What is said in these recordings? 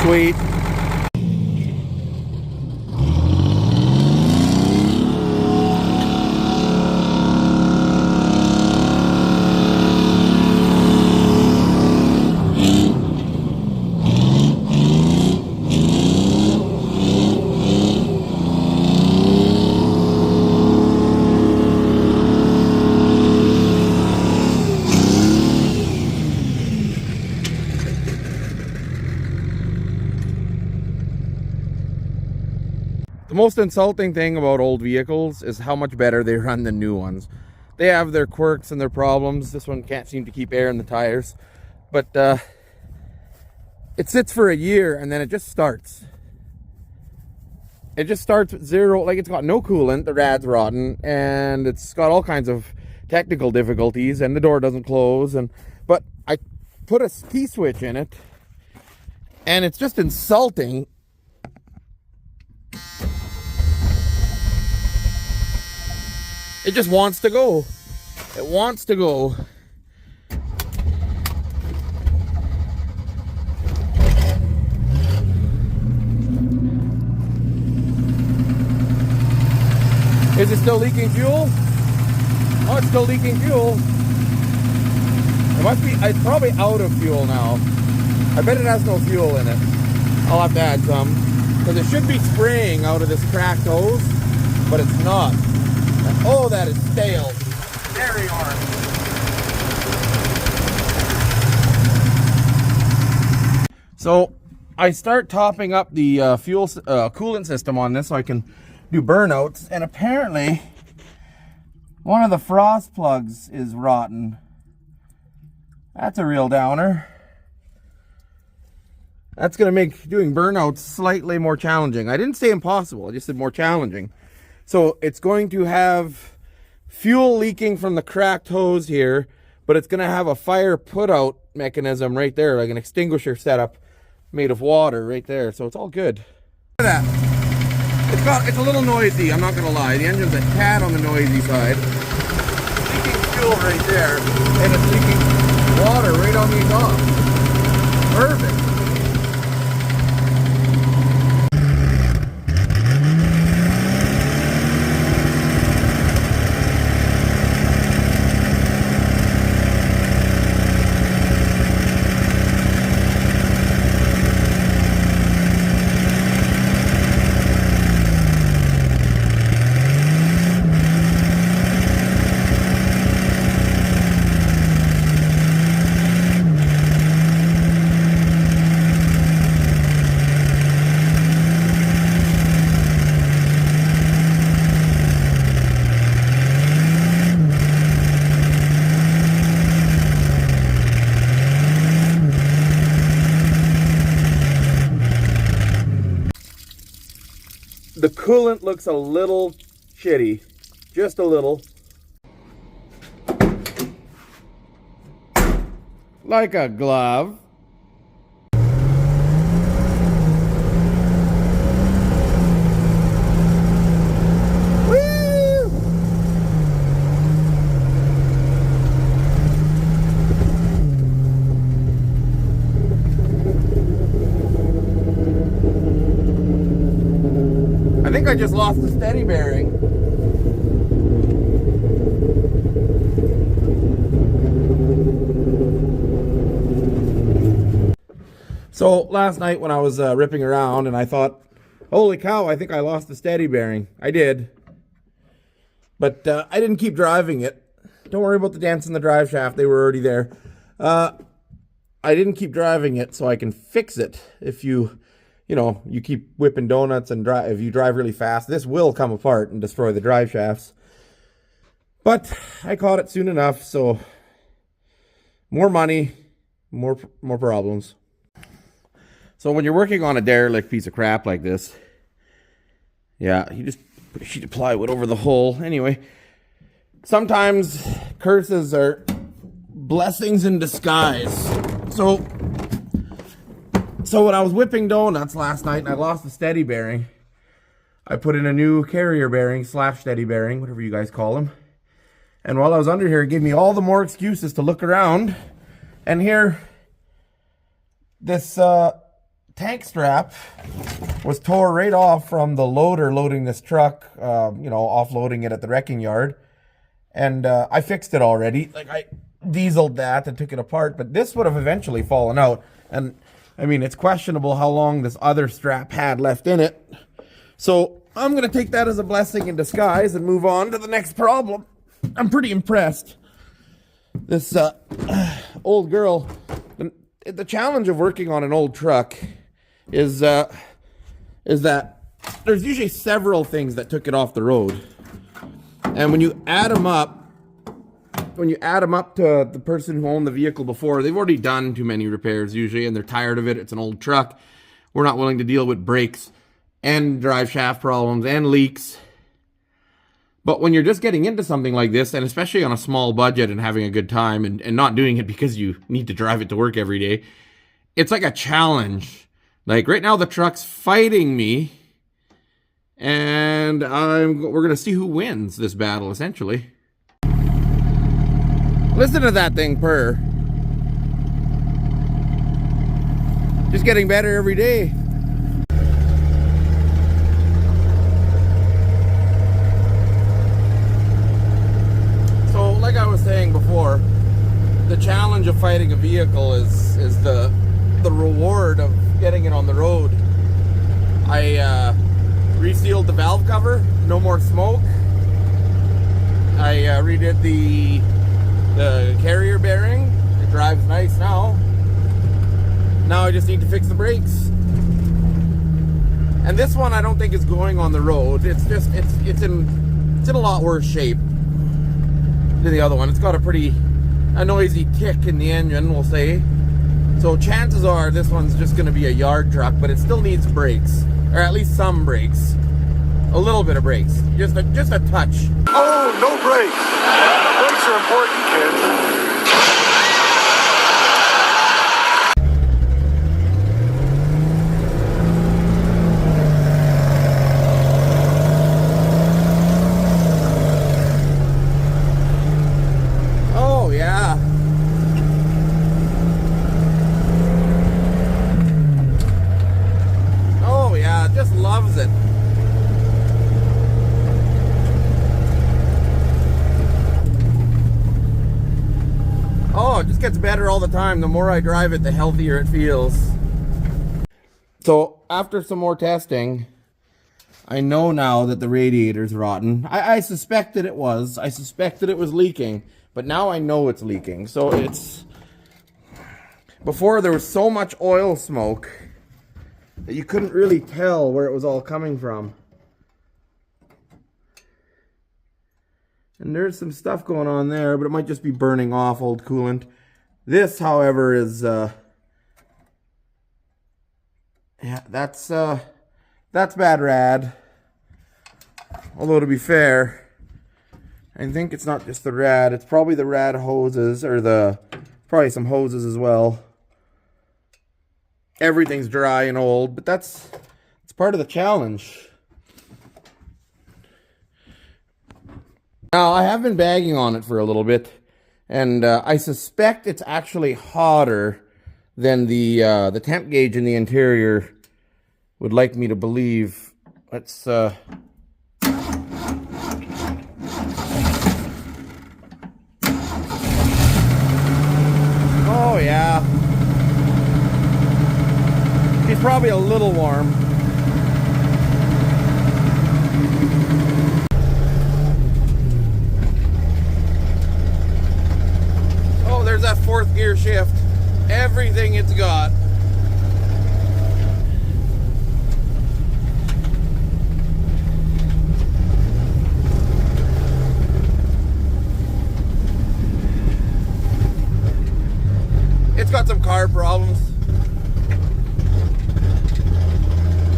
Sweet. The most insulting thing about old vehicles is how much better they run than new ones. They have their quirks and their problems. This one can't seem to keep air in the tires. But it sits for a year and then it just starts. It just starts with zero, like it's got no coolant, the rad's rotten, and it's got all kinds of technical difficulties, and the door doesn't close. But I put a key switch in it, and it's just insulting. It just wants to go. It wants to go. Is it still leaking fuel? Oh, it's still leaking fuel. It must be, it's probably out of fuel now. I bet it has no fuel in it. I'll have to add some. Because it should be spraying out of this cracked hose, but it's not. Oh, that is stale. Very orange. So I start topping up the fuel coolant system on this so I can do burnouts, and apparently one of the frost plugs is rotten. That's a real downer. That's going to make doing burnouts slightly more challenging. I didn't say impossible, I just said more challenging. So it's going to have fuel leaking from the cracked hose here, but it's going to have a fire put out mechanism right there, like an extinguisher setup made of water right there. So it's all good. Look at that. It's a little noisy, I'm not going to lie. The engine's a tad on the noisy side. It's leaking fuel right there, and it's leaking water right on the exhaust. Perfect. The coolant looks a little shitty, just a little. Like a glove. Woo! I think I just lost the steady bearing. So last night when I was ripping around, and I thought, holy cow, I think I lost the steady bearing. I did. But I didn't keep driving it. Don't worry about the dents in the drive shaft. They were already there. I didn't keep driving it so I can fix it. If you keep whipping donuts and if you drive really fast, this will come apart and destroy the drive shafts. But I caught it soon enough, so more money, more problems. So when you're working on a derelict piece of crap like this, yeah, you just put a sheet of plywood over the hole. Anyway, sometimes curses are blessings in disguise. So when I was whipping donuts last night and I lost the steady bearing, I put in a new carrier bearing / steady bearing, whatever you guys call them. And while I was under here, it gave me all the more excuses to look around. And here, this tank strap was tore right off from the loader loading this truck, offloading it at the wrecking yard. And I fixed it already. Like, I dieseled that and took it apart, but this would have eventually fallen out. And I mean, it's questionable how long this other strap had left in it. So I'm going to take that as a blessing in disguise and move on to the next problem. I'm pretty impressed. This old girl, the challenge of working on an old truck is that there's usually several things that took it off the road. And when you add them up to the person who owned the vehicle before, they've already done too many repairs usually, and they're tired of it. It's an old truck. We're not willing to deal with brakes and drive shaft problems and leaks. But when you're just getting into something like this, and especially on a small budget and having a good time and not doing it because you need to drive it to work every day, it's like a challenge. Like right now the truck's fighting me, and we're going to see who wins this battle, essentially. Listen to that thing purr. Just getting better every day. So, like I was saying before, the challenge of fighting a vehicle is the reward of getting it on the road. I resealed the valve cover, no more smoke. I redid the carrier bearing. It drives nice now. Now I just need to fix the brakes. And this one I don't think is going on the road. It's in a lot worse shape than the other one. It's got a noisy tick in the engine, we'll say. So chances are this one's just going to be a yard truck, but it still needs brakes. Or at least some brakes. A little bit of brakes. Just a touch. Oh, no brakes. Brakes are important, kids. Oh, yeah. Oh, yeah. Just loves it. Oh, it just gets better all the time. The more I drive it, the healthier it feels. So, after some more testing, I know now that the radiator's rotten. I suspected it was. I suspected it was leaking. But now I know it's leaking. So, before there was so much oil smoke that you couldn't really tell where it was all coming from. And there's some stuff going on there, but it might just be burning off old coolant. This, however, is yeah, that's bad rad. Although to be fair, I think it's not just the rad, it's probably the rad hoses, or probably some hoses as well. Everything's dry and old, but it's part of the challenge. Now, I have been bagging on it for a little bit, and I suspect it's actually hotter than the temp gauge in the interior would like me to believe. Let's oh yeah, she's probably a little warm. There's that fourth gear shift. Everything it's got. It's got some carb problems.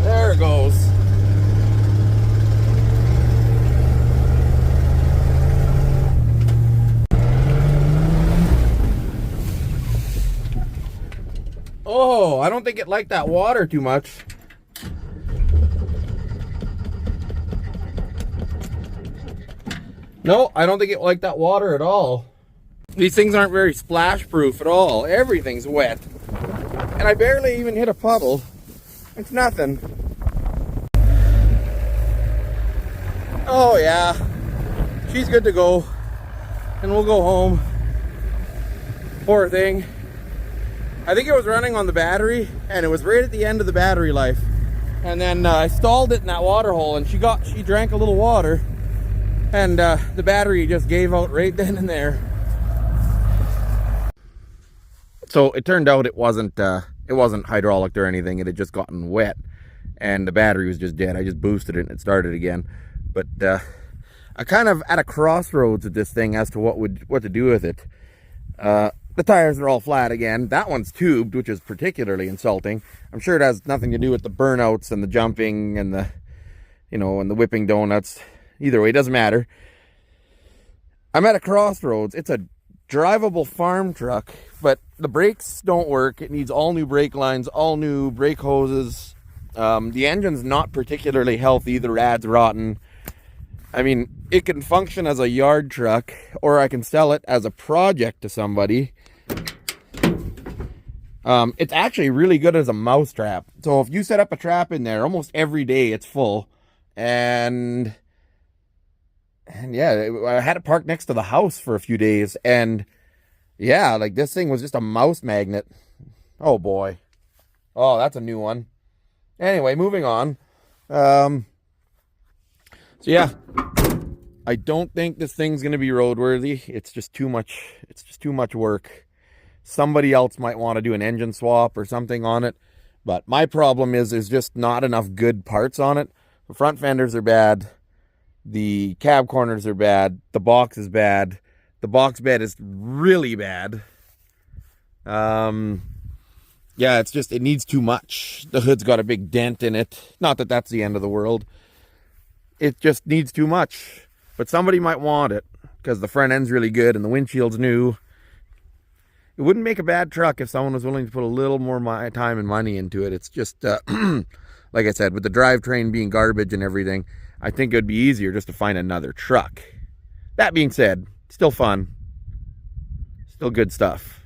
There it goes. Oh, I don't think it liked that water too much. No, I don't think it liked that water at all. These things aren't very splash proof at all. Everything's wet. And I barely even hit a puddle. It's nothing. Oh yeah, she's good to go, and we'll go home. Poor thing. I think it was running on the battery, and it was right at the end of the battery life. And then I stalled it in that water hole, and she drank a little water, and the battery just gave out right then and there. So it turned out it wasn't hydraulic or anything. It had just gotten wet, and the battery was just dead. I just boosted it and it started again. But I kind of at a crossroads with this thing as to what to do with it. The tires are all flat again. That one's tubed, which is particularly insulting. I'm sure it has nothing to do with the burnouts and the jumping and the, and the whipping donuts. Either way, it doesn't matter. I'm at a crossroads. It's a drivable farm truck, but the brakes don't work. It needs all new brake lines, all new brake hoses. The engine's not particularly healthy. The rad's rotten. I mean, it can function as a yard truck, or I can sell it as a project to somebody. It's actually really good as a mouse trap. So if you set up a trap in there, almost every day it's full. And yeah, I had it parked next to the house for a few days. And yeah, like this thing was just a mouse magnet. Oh boy. Oh, that's a new one. Anyway, moving on. So yeah, I don't think this thing's going to be roadworthy. It's just too much work. Somebody else might want to do an engine swap or something on it. But my problem is there's just not enough good parts on it. The front fenders are bad. The cab corners are bad. The box is bad. The box bed is really bad. Yeah, it needs too much. The hood's got a big dent in it. Not that that's the end of the world. It just needs too much. But somebody might want it because the front end's really good and the windshield's new. It wouldn't make a bad truck if someone was willing to put a little more time and money into it. It's just, like I said, with the drivetrain being garbage and everything, I think it would be easier just to find another truck. That being said, still fun. Still good stuff.